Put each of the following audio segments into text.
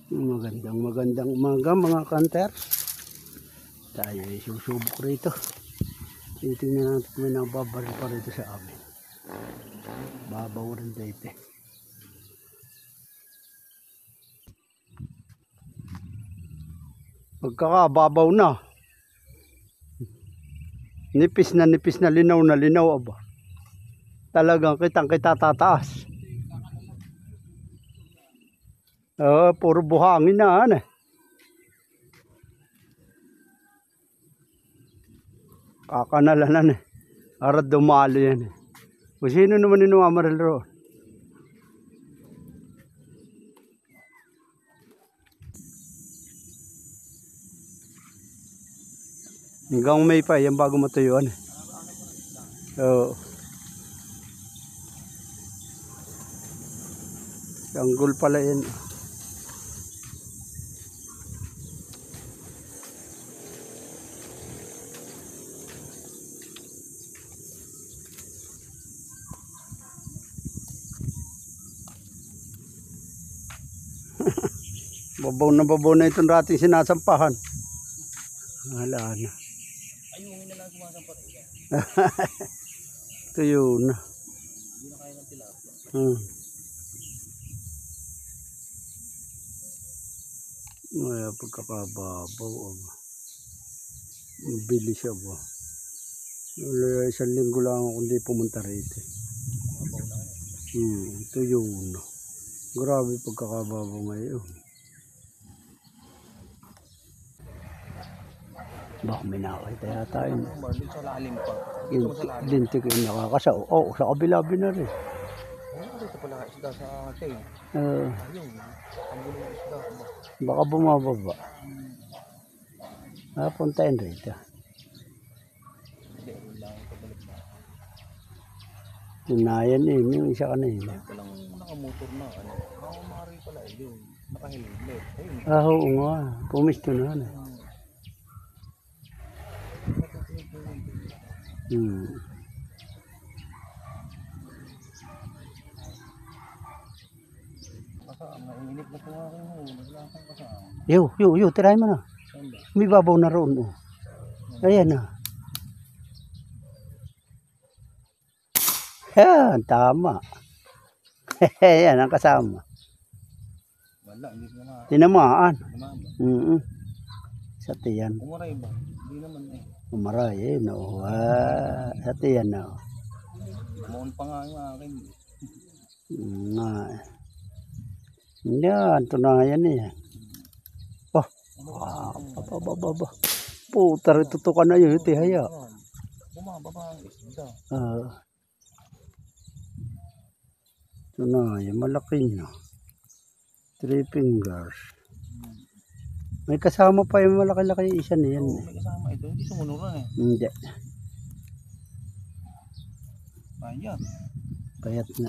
Magandang umaga mga kanter. Tayo ay susubok rito. Titingnan natin kung may nababaril pa rito sa amin. Babaw rin dito. Pagkakababaw na. Nipis na linaw aba. Talagang kitang-kita tataas. Puro buhangin na ano. Kakanalanan eh. Arad dumalo yan eh. O sino naman inumamaril roon? Hanggang May pa yan bago matuyuan eh. Sanggol pala yan. Babaw na itong rating sinasampahan. Wala na. Ayungin na lang sumasampa rin. Tuyo na. Hindi na kaya ng tilapia. Ay, pagkakababaw. Bilis siya ba? Wala, 1 linggo lang ako hindi pumunta rito. Tuyo na. Grabe pagkakababaw ngayon. Baka may nakakita yata yun. Doon sa lalim pa. Lintik yung nakakasaw. Sa kabila-bi na rin. Dito pala isda sa atin. Ayun. Ang gulo ng isda. Baka bumababa. Puntayin rito. Hindi, lang pabalik na. Tunayan yung isa kanina. Palang nakamotor na. Mari pala yun. Nakahelmet. Ayun. Oo nga. Pumisto na. Mainit na tumakin mo. Wala kang kasama. Yo, tirahin mo na. May babaw na roon. Ayan na. Yan, tama. Yan ang kasama. Wala, hindi naman. Tinamaan. Sa tiyan. Umaray ba? Hindi naman eh. Umaray no. Sa tiyan na. Maun pa nga yung akin. Yan, tunayan eh. Puta rin tutukan na yun. Haya. Bumababa ang isda. Tunayan, malaki na. 3 fingers. May kasama pa yung malaki-laki isa na yan. May kasama ito. Hindi sumunuran eh. Hindi. Payat na.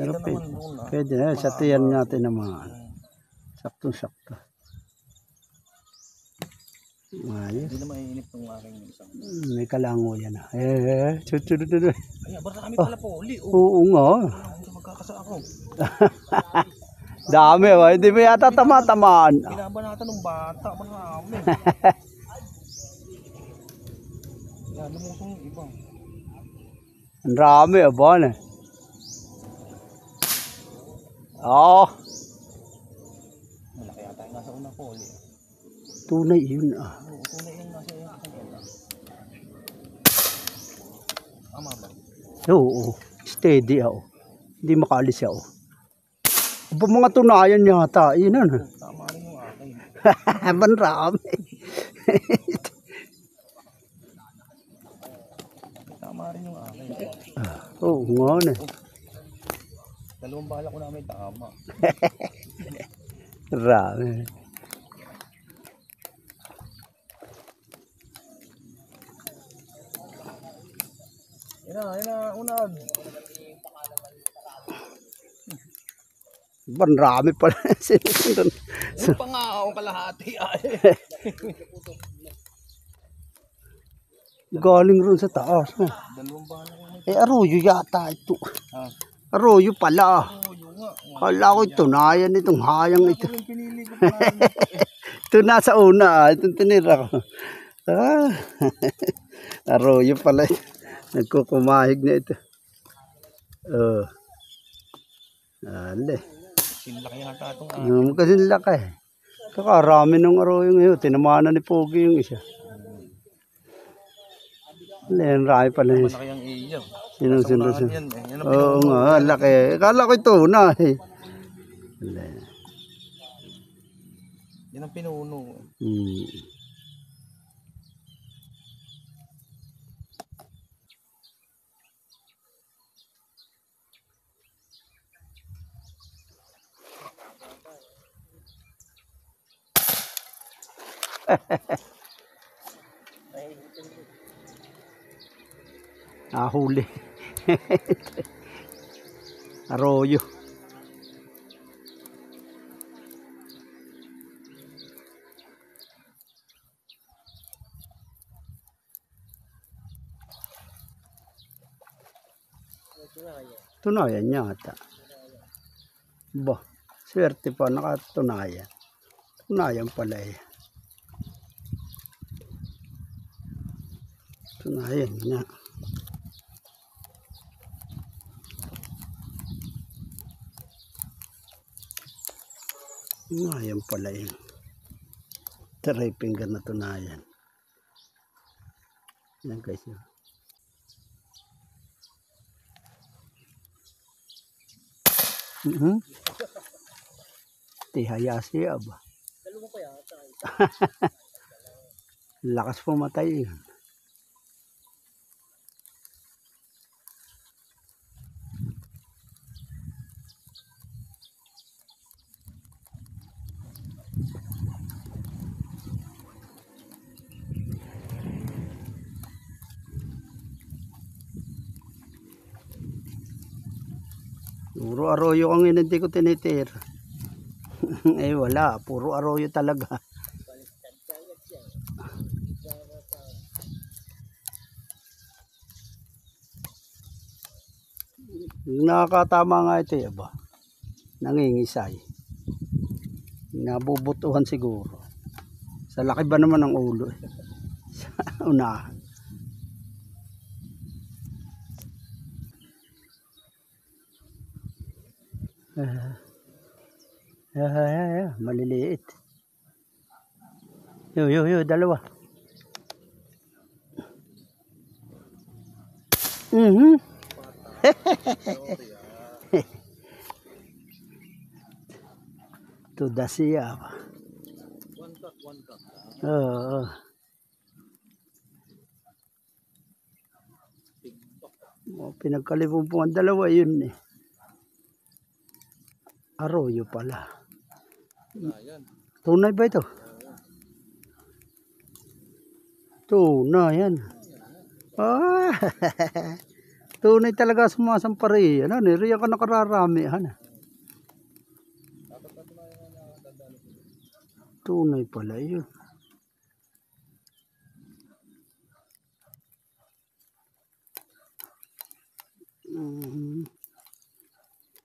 Pero pwede na. Sa tiyan natin naman. Saktong-sakto. Ayos. Hindi na mainip ng aking isang. May kalango yan. Sunod. Ay, basta kami pala po. Oo nga. Magkakasa ako. Dami. Hindi mo yata tama-tamaan. Pinabanatan ng bata. Marami. Yan, lumusong yung ibang. Ang rami. Abon eh. Malaki yata yung nasa unang poli. Tunay yun Tunay yung nasa una. Ama ba? Oo. Steady ako. Hindi makaalis ako. Aba mga tunayan yata. Yun ano. Tama rin yung akin. Manrami. Tama rin yung akin. Oo nga na. Dalawang bala ko namin tama. Rami. Yan na, unag. Manrami pala. Yung pa nga akong kalahati ay. Galing ron sa taas. Dalawang bala ko. Arroyo yata ito. Ah. Arroyo pala. Oo, yung nga. Kala ko tunayan itong hayang ito. Yung pinili ko pa. Ito nasa una, itong tinira ko. Ah, arroyo pala. Nagkukumahig na ito. Ale. Sinlaki yata itong Kasi laki. Kakarami ng arroyo ngayon. Tinamanan ni Pogi yung isa. Yan, rami pala yun. malaki ang iyo. Sinusunod. Yan eh. Yan ang Oo nga, laki. Kala ko ito na eh. yan ang pinuno. Nahuli. Arroyo. Tunayan yata. Ba, swerte pa nakatunayan. Tunayan pala eh. Tunayan nga. Tunayan pala eh. Try finger na tunayan. Yan guys yun. Tihayasi ba? Dalawa pa yata. Lakas pumatay yun. Puro arroyo ang hindi ko tinitir. Eh wala, puro arroyo talaga. Nakakatama nga ito eh ba? Nangingisay. Nabubutuhan siguro. Sa laki ba naman ng ulo eh. Sa unahan. Maliliit. Yo, dalawa. Tuda siya. One cut. Oo. Pinagkalibumpungan dalawa yun eh. Arroyo pala. Ayan. Tunay ba ito? Tunay yan. Ah, tunay talaga sumasampari. Ano, niriya ka nakararami. Ano? Tunay pala yun.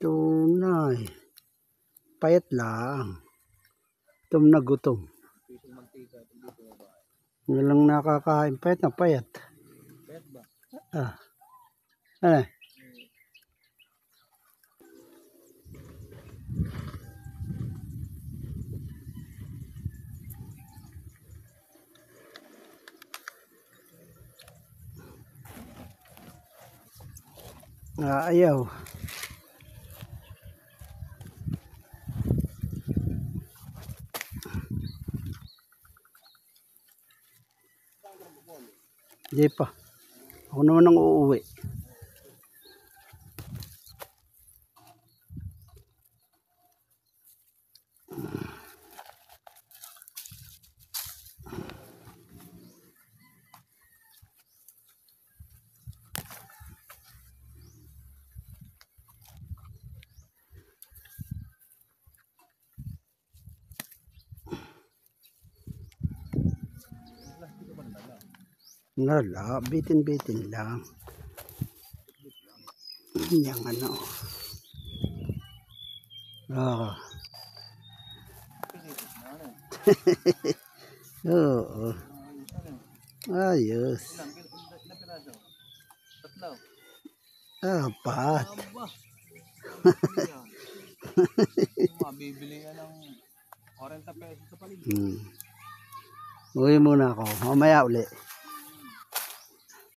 Tunay. Payat lang. Gutom na gutom. Ngayon lang nakakain. Payat na payat. Payat ba? Ano? Ayaw. Hindi pa. Ako naman ang uuwi. Wala, bitin-bitin lang. Yang ano. Oo. Pilitis na ano. Oo. Ayos. Ilang piraso? Tatlo. Apat. Aba. Mabibili yan ng 40 pesos sa paligid. Uwi muna ako. Mamaya uli.